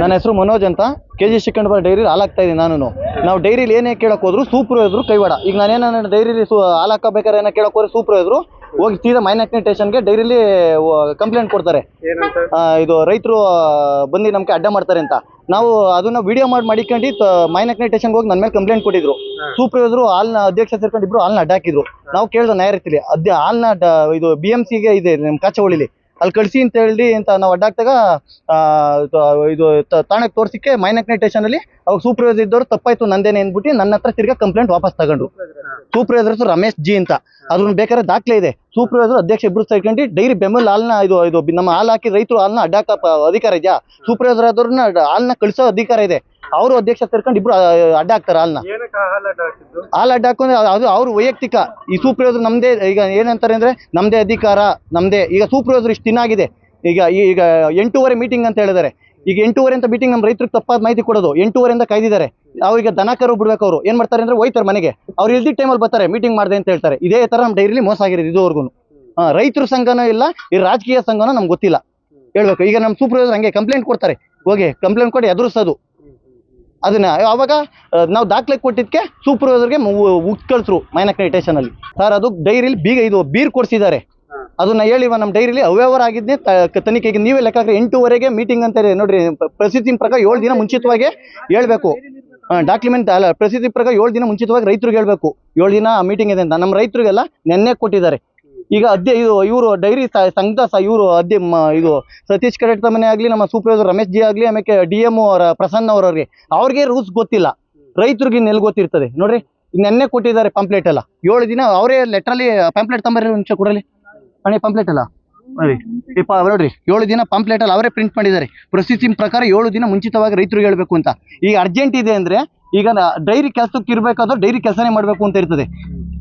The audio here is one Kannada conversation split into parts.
ನನ್ನ ಹೆಸರು ಮನೋಜ್ ಅಂತ ಕೆಜಿ ಚಿಕನ್ ಬಾರ್ ಡೈರಿ ಹಾಲಾಗ್ತಾ ಇದ್ದೀನಿ ನಾನು. ನಾವು ಡೈರಿಲಿ ಏನೇ ಕೇಳಕ್ ಹೋದ್ರು ಸೂಪರ್ ಇದ್ರು ಕೈವಾಡ. ಈಗ ನಾನೇನ ಡೈರಿಲಿ ಹಾಲು ಹಾಕಬೇಕಾದ್ರೆ ಏನೋ ಕೇಳಕ್ ಹೋದ್ರೆ ಸೂಪರ್ ಇದ್ರು ಹೋಗಿ ಸೀದಾ ಮೈನಾಕ್ನಿ ಸ್ಟೇಷನ್ಗೆ ಡೈರಿಲಿ ಕಂಪ್ಲೇಂಟ್ ಕೊಡ್ತಾರೆ. ಇದು ರೈತರು ಬಂದು ನಮ್ಗೆ ಅಡ್ಡ ಮಾಡ್ತಾರೆ ಅಂತ. ನಾವು ಅದನ್ನ ವಿಡಿಯೋ ಮಾಡಿಕೊಂಡು ಮೈನಾಕ್ನಿ ಸ್ಟೇಷನ್ಗೆ ಹೋಗಿ ನನ್ನ ಮೇಲೆ ಕಂಪ್ಲೇಂಟ್ ಕೊಟ್ಟಿದ್ರು. ಸೂಪರ್ ಇದ್ರು ಹಾಲ್ನ ಅಧ್ಯಕ್ಷ ಸೇರ್ಕೊಂಡು ಇಬ್ರು ಹಾಲ್ನ ಅಡ್ಡ ಹಾಕಿದ್ರು. ನಾವು ಕೇಳಿದ ನ್ಯಾಯ ರೀತಿಲಿ ಹಾಲ್ನ ಇದು BMCಗೆ ಇದೆ ನಮ್ಮ ಕಾಚವಳ್ಳಿಲಿ ಅಲ್ಲಿ ಕಳಿಸಿ ಅಂತ ಹೇಳಿ ಅಂತ ನಾವು ಅಡ್ಡಾಕ್ತಾಗ ಇದು ತಾಣಕ್ಕೆ ತೋರಿಸಿಕ್ಕೆ ಮೈನಾಕ್ನಿ ಸ್ಟೇಷನ್ ಅಲ್ಲಿ ಅವಾಗ ಸೂಪರ್ವೈಸರ್ ಇದ್ದವರು ತಪ್ಪಾಯ್ತು ನಂದೇನೆ ಅಂದ್ಬಿಟ್ಟು ನನ್ನ ಹತ್ರ ತಿರ್ಗಾ ಕಂಪ್ಲೇಂಟ್ ವಾಪಸ್ ತಗೊಂಡ್ರು. ಸೂಪರ್ವೈಸರ್ ರಮೇಶ್ ಜಿ ಅಂತ ಅದ್ರ ಬೇಕಾದ್ರೆ ದಾಖಲೆ ಇದೆ. ಸೂಪರ್ವೈಸರ್ ಅಧ್ಯಕ್ಷ ಇಬ್ರು ಸೇರ್ಕೊಂಡು ಡೈರಿ ಬೆಂಬಲ ಹಾಲ್ನ ಇದು ನಮ್ಮ ಹಾಲು ಹಾಕಿ ರೈತರು ಹಾಲ್ನ ಅಡ್ಡಾಕ ಅಧಿಕಾರ ಇದೆಯಾ? ಸೂಪರ್ವೈಸರ್ ಆದ್ರನ್ನ ಹಾಲ್ನ ಕಳಿಸೋ ಅಧಿಕಾರ ಇದೆ. ಅವರು ಅಧ್ಯಕ್ಷ ಸೇರ್ಕೊಂಡು ಇಬ್ರು ಅಡ್ಡ ಹಾಕ್ತಾರೆ ಹಾಲ್ನ. ಹಾಲು ಅಡ್ಡ ಹಾಕೊಂಡ್ರೆ ಅದು ಅವ್ರ ವೈಯಕ್ತಿಕ. ಈ ಸೂಪರ್ವೈಸರ್ ನಮ್ದೇ ಈಗ ಏನಂತಾರೆ ಅಂದ್ರೆ ನಮ್ದೇ ಅಧಿಕಾರ ನಮ್ದೇ. ಈಗ ಸೂಪರ್ವೈಸರ್ ಇಷ್ಟು ದಿನ ಆಗಿದೆ. ಈಗ 8:30 ಮೀಟಿಂಗ್ ಅಂತ ಹೇಳಿದ್ದಾರೆ. ಈಗ 8:30 ಅಂತ ಮೀಟಿಂಗ್ ನಮ್ಮ ರೈತರಿಗೆ ತಪ್ಪಾದ ಮಾಹಿತಿ ಕೊಡೋದು. 8:30 ಕಾಯ್ದಿದ್ದಾರೆ. ಅವ್ರಿಗೆ ದನ ಕರು ಬಿಡ್ಬೇಕು. ಅವ್ರು ಏನ್ ಮಾಡ್ತಾರೆ ಅಂದ್ರೆ ಹೋಯ್ತಾರೆ ಮನೆಗೆ. ಅವ್ರು ಇಲ್ದಿ ಟೈಮಲ್ಲಿ ಬರ್ತಾರೆ ಮೀಟಿಂಗ್ ಮಾಡಿದೆ ಅಂತ ಹೇಳ್ತಾರೆ. ಇದೇ ತರ ನಮ್ಮ ಡೈರಿಲಿ ಮೋಸ ಆಗಿರೋದು ಇದುವರೆಗೂ. ರೈತರ ಸಂಘನೂ ಇಲ್ಲ, ಈ ರಾಜಕೀಯ ಸಂಘನೂ ನಮ್ಗೆ ಗೊತ್ತಿಲ್ಲ ಹೇಳ್ಬೇಕು. ಈಗ ನಮ್ಮ ಸೂಪರ್ವೈಸರ್ ಹಂಗೆ ಕಂಪ್ಲೇಂಟ್ ಕೊಡ್ತಾರೆ. ಹೋಗಿ ಕಂಪ್ಲೇಂಟ್ ಕೊಟ್ಟು ಎದುರಿಸೋದು ಅದನ್ನ. ಅವಾಗ ನಾವು ದಾಖಲೆ ಕೊಟ್ಟಿದ್ದಕ್ಕೆ ಸೂಪರ್ವೈಸರ್ಗೆ ಉಗ್ ಕಳಿಸ್ರು ಮೈನಾಕ್ನಿ ಸ್ಟೇಷನ್ ಅಲ್ಲಿ. ಸರ್ ಅದು ಡೈರಿಲಿ ಬೀರ್ ಕೊಡ್ಸಿದ್ದಾರೆ. ಅದನ್ನ ಹೇಳಿ ನಮ್ಮ ಡೈರಿಲಿ ಅವ್ಯವಹಾರ ಆಗಿದ್ದೆ ತನಿಖೆಗೆ ನೀವೇ ಲೆಕ್ಕ ಹಾಕಿ. 8:30ಗೆ ಮೀಟಿಂಗ್ ಅಂತ ನೋಡ್ರಿ. ಪ್ರಸಿದ್ಧಿ ಪ್ರಕಾರ 7 ದಿನ ಮುಂಚಿತವಾಗಿ ಹೇಳ್ಬೇಕು. ಡಾಕ್ಯುಮೆಂಟ್ ಅಲ್ಲ, ಪ್ರಸಿದ್ಧಿ ಪ್ರಕಾರ 7 ದಿನ ಮುಂಚಿತವಾಗಿ ರೈತರಿಗೆ ಹೇಳ್ಬೇಕು 7 ದಿನ ಮೀಟಿಂಗ್ ಇದೆ ಅಂತ. ನಮ್ಮ ರೈತರಿಗೆಲ್ಲ ನೆನ್ನೆ ಕೊಟ್ಟಿದ್ದಾರೆ. ಈಗ ಇವರು ಡೈರಿ ಸಂಘದ ಇವರು ಇದು ಸತೀಶ್ ಕರೆಕ್ಟ್ ಮನೆ ಆಗ್ಲಿ, ನಮ್ಮ ಸೂಪರ್ವೈಸರ್ ರಮೇಶ್ ಜಿ ಆಗ್ಲಿ, ಆಮೇಲೆ DM ಪ್ರಸನ್ನ ಅವ್ರಿಗೆ ರೂಲ್ಸ್ ಗೊತ್ತಿಲ್ಲ. ರೈತರಿಗೆ ನೆಲ್ ಗೊತ್ತಿರ್ತದೆ ನೋಡ್ರಿ. ನೆನ್ನೆ ಕೊಟ್ಟಿದ್ದಾರೆ ಪಂಪ್ಲೇಟ್ ಎಲ್ಲ 7 ದಿನ. ಅವರೇ ಲೆಟ್ರಲ್ಲಿ ಪಂಪ್ಲೇಟ್ ತಂಬರಿ ಮುಂಚೆ ಕೊಡಲಿ ಅಣ್ಣ ಪಂಪ್ಲೇಟ್ ಅಲ್ಲ ನೋಡ್ರಿ. 7 ದಿನ ಪಂಪ್ಲೇಟ್ ಅಲ್ಲಿ ಅವರೇ ಪ್ರಿಂಟ್ ಮಾಡಿದ್ದಾರೆ. ಪ್ರೊಸೀಸಿಂಗ್ ಪ್ರಕಾರ 7 ದಿನ ಮುಂಚಿತವಾಗಿ ರೈತರಿಗೆ ಹೇಳ್ಬೇಕು ಅಂತ. ಈಗ ಅರ್ಜೆಂಟ್ ಇದೆ ಅಂದ್ರೆ ಈಗ ಡೈರಿ ಕೆಲಸಕ್ಕೆ ಇರ್ಬೇಕಾದ್ರೆ ಡೈರಿ ಕೆಲಸನೇ ಮಾಡ್ಬೇಕು ಅಂತ ಇರ್ತದೆ.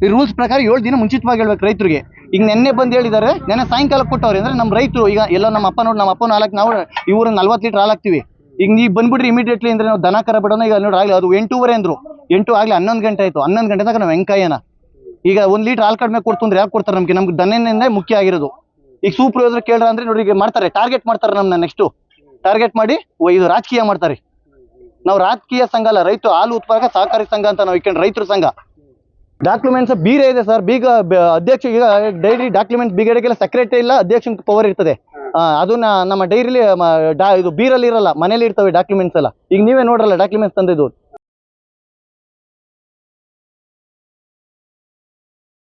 ಈ ರೂಲ್ಸ್ ಪ್ರಕಾರ 7 ದಿನ ಮುಂಚಿತವಾಗಿ ಹೇಳ್ಬೇಕು ರೈತರಿಗೆ. ಈಗ ನೆನ್ನೆ ಬಂದು ಹೇಳಿದ್ದಾರೆ, ನೆನ್ನೆ ಸಾಯಂಕಾಲ ಕೊಟ್ಟವ್ರೆ ಅಂದ್ರೆ ನಮ್ಮ ರೈತರು ಈಗ ಎಲ್ಲ ನಮ್ಮ ಅಪ್ಪ ನೋಡಿ, ನಮ್ಮ ಅಪ್ಪನ ಹಾಲಕ್ಕೆ ನಾವು ಇವ್ರ 40 ಲೀಟರ್ ಹಾಲು ಹಾಕ್ತಿವಿ. ಈಗ ನೀವು ಬಂದ್ಬಿಟ್ರಿ ಇಮಿಡಿಯೇಟ್ಲಿ ಅಂದ್ರೆ ನಾವು ದನ ಕರ ಬಿಡೋಣ. ಈಗ ನೋಡಿ ಆಗಲಿ ಅದು 8:30 ಅಂದ್ರು. 8 ಆಗ್ಲಿ 11 ಗಂಟೆ ಆಯ್ತು. 11 ಗಂಟೆ ತನಕ ನಾವು ಹೆಂಕಾಯನ. ಈಗ 1 ಲೀಟರ್ ಹಾಲು ಕಡಿಮೆ ಕೊಡ್ತು ಅಂದ್ರೆ ಯಾಕೆ ಕೊಡ್ತಾರೆ? ನಮ್ಗೆ ದನನೇ ಮುಖ್ಯ ಆಗಿರೋದು. ಈಗ ಸೂಪರ್ವೈಸರ್ ಕೇಳ್ರ ಅಂದ್ರೆ ನೋಡಿ ಈಗ ಮಾಡ್ತಾರೆ, ಟಾರ್ಗೆಟ್ ಮಾಡ್ತಾರೆ ನಮ್ಮನ್ನ. ನೆಕ್ಸ್ಟ್ ಟಾರ್ಗೆಟ್ ಮಾಡಿ ಇದು ರಾಜಕೀಯ ಮಾಡ್ತಾರೆ. ನಾವು ರಾಜಕೀಯ ಸಂಘ ಅಲ್ಲ, ರೈತ ಹಾಲು ಉತ್ಪಾದಕ ಸಹಕಾರಿ ಸಂಘ ಅಂತ ನಾವು ಇಟ್ಕೊಂಡು ರೈತರ ಸಂಘ. ಡಾಕ್ಯುಮೆಂಟ್ಸ್ ಬೀಗ ಇದೆ ಸರ್. ಬೀಗ ಅಧ್ಯಕ್ಷ ಈಗ ಡೈರಿ ಡಾಕ್ಯುಮೆಂಟ್ ಬೀಗಡೆಗೆಲ್ಲ ಸೆಕ್ರೆಟರಿ ಇಲ್ಲ, ಅಧ್ಯಕ್ಷ ಪವರ್ ಇರ್ತದೆ. ಅದನ್ನ ನಮ್ಮ ಡೈರಿಲಿ ಇದು ಬೀರಲ್ಲಿ ಇರಲ್ಲ, ಮನೇಲಿ ಇರ್ತವೆ ಡಾಕ್ಯುಮೆಂಟ್ಸ್ ಎಲ್ಲ. ಈಗ ನೀವೇ ನೋಡ್ರಲ್ಲ ಡಾಕ್ಯುಮೆಂಟ್ಸ್ ತಂದಿದ್ದು.